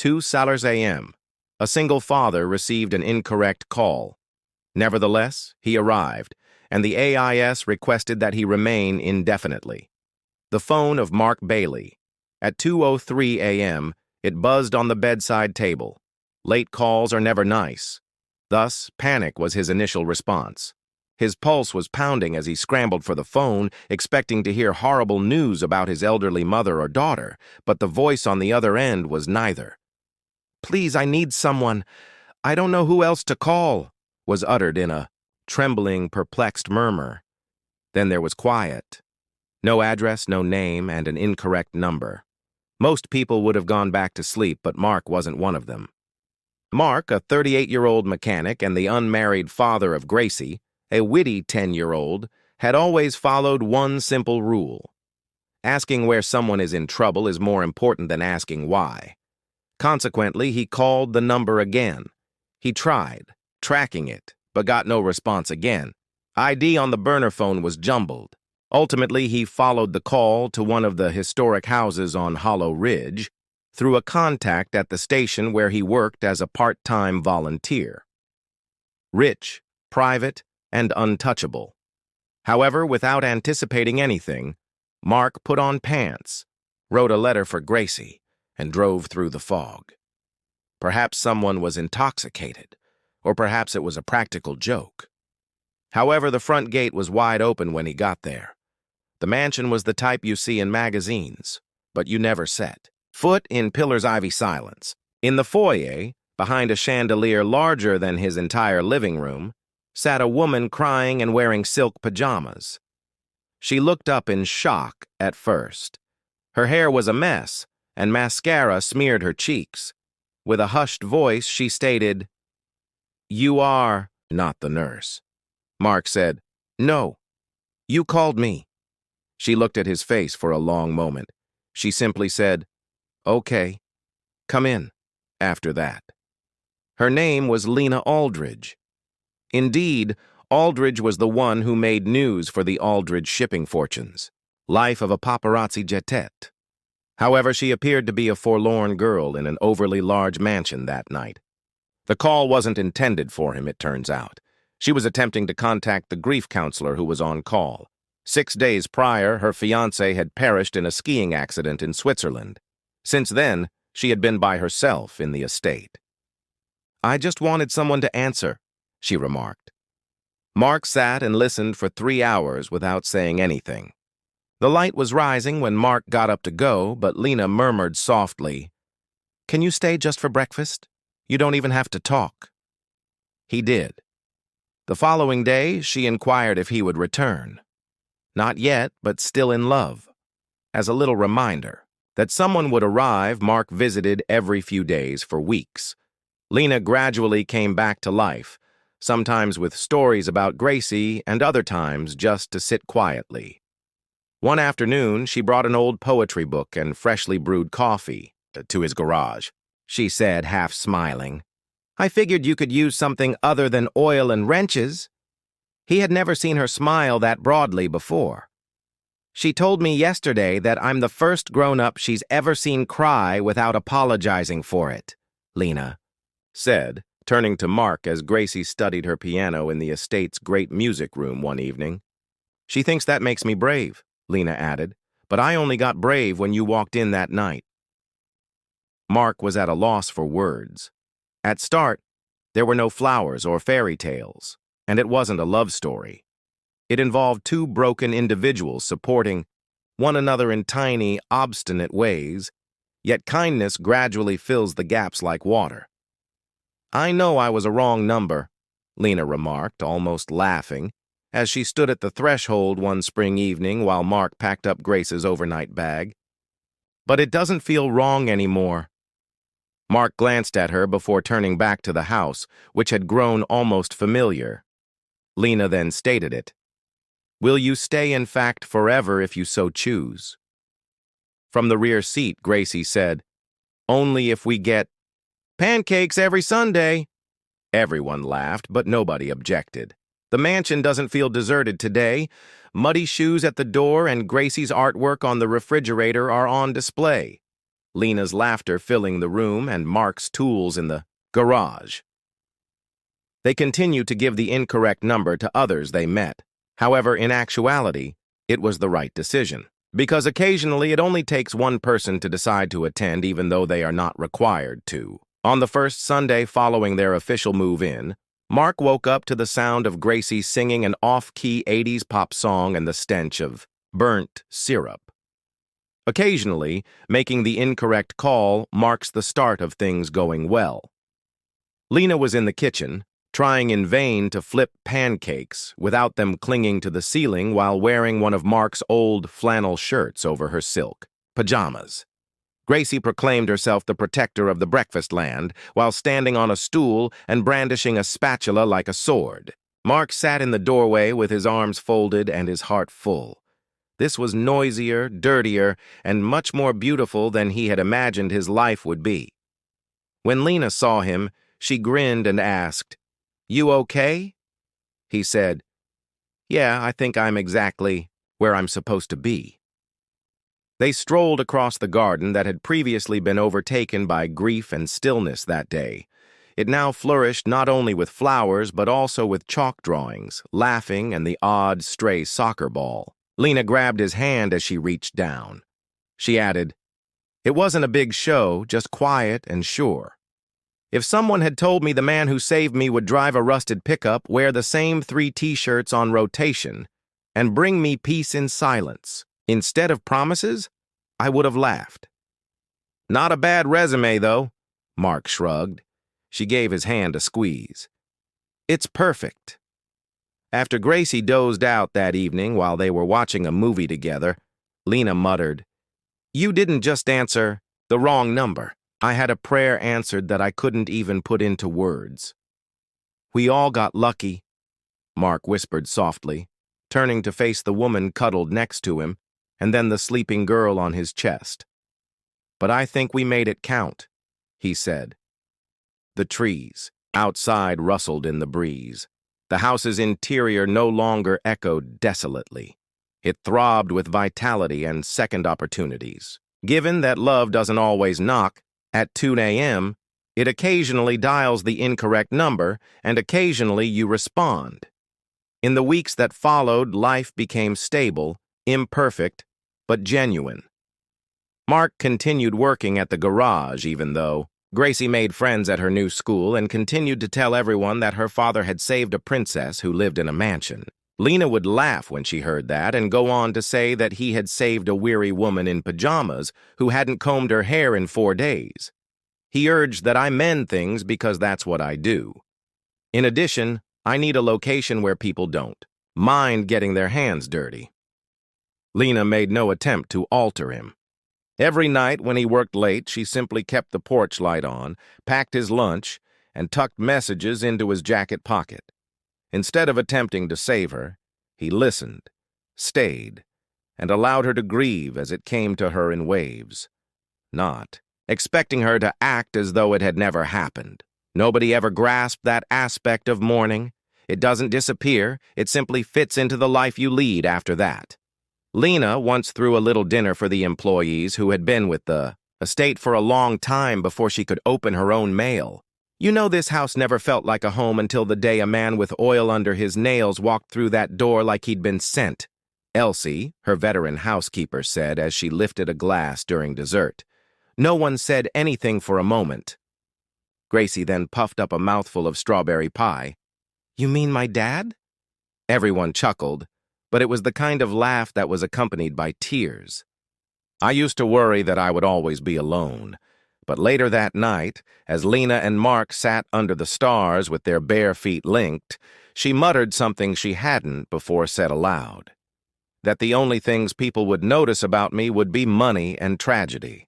2:00 a.m. A single father received an incorrect call. Nevertheless, he arrived, and the AIS requested that he remain indefinitely. The phone of Mark Bailey. At 2:03 a.m., it buzzed on the bedside table. Late calls are never nice. Thus, panic was his initial response. His pulse was pounding as he scrambled for the phone, expecting to hear horrible news about his elderly mother or daughter, but the voice on the other end was neither. "Please, I need someone. I don't know who else to call," was uttered in a trembling, perplexed murmur. Then there was quiet. No address, no name, and an incorrect number. Most people would have gone back to sleep, but Mark wasn't one of them. Mark, a 38-year-old mechanic and the unmarried father of Gracie, a witty 10-year-old, had always followed one simple rule. Asking where someone is in trouble is more important than asking why. Consequently, he called the number again. He tried, tracking it, but got no response again. ID on the burner phone was jumbled. Ultimately, he followed the call to one of the historic houses on Hollow Ridge through a contact at the station where he worked as a part-time volunteer. Rich, private, and untouchable. However, without anticipating anything, Mark put on pants, wrote a letter for Gracie, and drove through the fog. Perhaps someone was intoxicated, or perhaps it was a practical joke. However, the front gate was wide open when he got there. The mansion was the type you see in magazines, but you never set foot in Pillar's ivy silence. In the foyer, behind a chandelier larger than his entire living room, sat a woman crying and wearing silk pajamas. She looked up in shock at first. Her hair was a mess, and mascara smeared her cheeks. With a hushed voice, she stated, "You are not the nurse." Mark said, "No, you called me." She looked at his face for a long moment. She simply said, "Okay, come in," after that. Her name was Lena Aldridge. Indeed, Aldridge was the one who made news for the Aldridge shipping fortunes. Life of a paparazzi jetette. However, she appeared to be a forlorn girl in an overly large mansion that night. The call wasn't intended for him, it turns out. She was attempting to contact the grief counselor who was on call. 6 days prior, her fiancé had perished in a skiing accident in Switzerland. Since then, she had been by herself in the estate. "I just wanted someone to answer," she remarked. Mark sat and listened for 3 hours without saying anything. The light was rising when Mark got up to go, but Lena murmured softly, "Can you stay just for breakfast? You don't even have to talk." He did. The following day, she inquired if he would return. Not yet, but still in love. As a little reminder that someone would arrive, Mark visited every few days for weeks. Lena gradually came back to life, sometimes with stories about Gracie and other times just to sit quietly. One afternoon, she brought an old poetry book and freshly brewed coffee to his garage. She said, half smiling, "I figured you could use something other than oil and wrenches." He had never seen her smile that broadly before. "She told me yesterday that I'm the first grown-up she's ever seen cry without apologizing for it," Lena said, turning to Mark as Gracie studied her piano in the estate's great music room one evening. "She thinks that makes me brave," Lena added, "but I only got brave when you walked in that night." Mark was at a loss for words. At start, there were no flowers or fairy tales, and it wasn't a love story. It involved two broken individuals supporting one another in tiny, obstinate ways, yet kindness gradually fills the gaps like water. "I know I was a wrong number," Lena remarked, almost laughing, as she stood at the threshold one spring evening while Mark packed up Grace's overnight bag. "But it doesn't feel wrong anymore." Mark glanced at her before turning back to the house, which had grown almost familiar. Lena then stated it. "Will you stay, in fact, forever if you so choose?" From the rear seat, Gracie said, "Only if we get pancakes every Sunday." Everyone laughed, but nobody objected. The mansion doesn't feel deserted today. Muddy shoes at the door and Gracie's artwork on the refrigerator are on display. Lena's laughter filling the room and Mark's tools in the garage. They continued to give the incorrect number to others they met. However, in actuality, it was the right decision, because occasionally it only takes one person to decide to attend even though they are not required to. On the first Sunday following their official move-in, Mark woke up to the sound of Gracie singing an off-key 80s pop song and the stench of burnt syrup. Occasionally, making the incorrect call marks the start of things going well. Lena was in the kitchen, trying in vain to flip pancakes without them clinging to the ceiling while wearing one of Mark's old flannel shirts over her silk pajamas. Gracie proclaimed herself the protector of the breakfast land while standing on a stool and brandishing a spatula like a sword. Mark sat in the doorway with his arms folded and his heart full. This was noisier, dirtier, and much more beautiful than he had imagined his life would be. When Lena saw him, she grinned and asked, "You okay?" He said, "Yeah, I think I'm exactly where I'm supposed to be." They strolled across the garden that had previously been overtaken by grief and stillness that day. It now flourished not only with flowers but also with chalk drawings, laughing, and the odd, stray soccer ball. Lena grabbed his hand as she reached down. She added, "It wasn't a big show, just quiet and sure. If someone had told me the man who saved me would drive a rusted pickup, wear the same 3 t-shirts on rotation, and bring me peace in silence, instead of promises, I would have laughed." "Not a bad resume, though," Mark shrugged. She gave his hand a squeeze. "It's perfect." After Gracie dozed out that evening while they were watching a movie together, Lena muttered, "You didn't just answer the wrong number. I had a prayer answered that I couldn't even put into words." "We all got lucky," Mark whispered softly, turning to face the woman cuddled next to him, and then the sleeping girl on his chest. "But I think we made it count," he said. The trees outside rustled in the breeze. The house's interior no longer echoed desolately. It throbbed with vitality and second opportunities. Given that love doesn't always knock, at 2 a.m., it occasionally dials the incorrect number, and occasionally you respond. In the weeks that followed, life became stable, imperfect, but genuine. Mark continued working at the garage even though Gracie made friends at her new school and continued to tell everyone that her father had saved a princess who lived in a mansion. Lena would laugh when she heard that and go on to say that he had saved a weary woman in pajamas who hadn't combed her hair in 4 days. He urged that I mend things because that's what I do. In addition, I need a location where people don't mind getting their hands dirty. Lena made no attempt to alter him. Every night when he worked late, she simply kept the porch light on, packed his lunch, and tucked messages into his jacket pocket. Instead of attempting to save her, he listened, stayed, and allowed her to grieve as it came to her in waves. Not expecting her to act as though it had never happened. Nobody ever grasped that aspect of mourning. It doesn't disappear, it simply fits into the life you lead after that. Lena once threw a little dinner for the employees who had been with the estate for a long time before she could open her own mail. You know, this house never felt like a home until the day a man with oil under his nails walked through that door like he'd been sent, Elsie, her veteran housekeeper, said as she lifted a glass during dessert. No one said anything for a moment. Gracie then puffed up a mouthful of strawberry pie. "You mean my dad?" Everyone chuckled, but it was the kind of laugh that was accompanied by tears. I used to worry that I would always be alone, but later that night, as Lena and Mark sat under the stars with their bare feet linked, she muttered something she hadn't before said aloud. That the only things people would notice about me would be money and tragedy.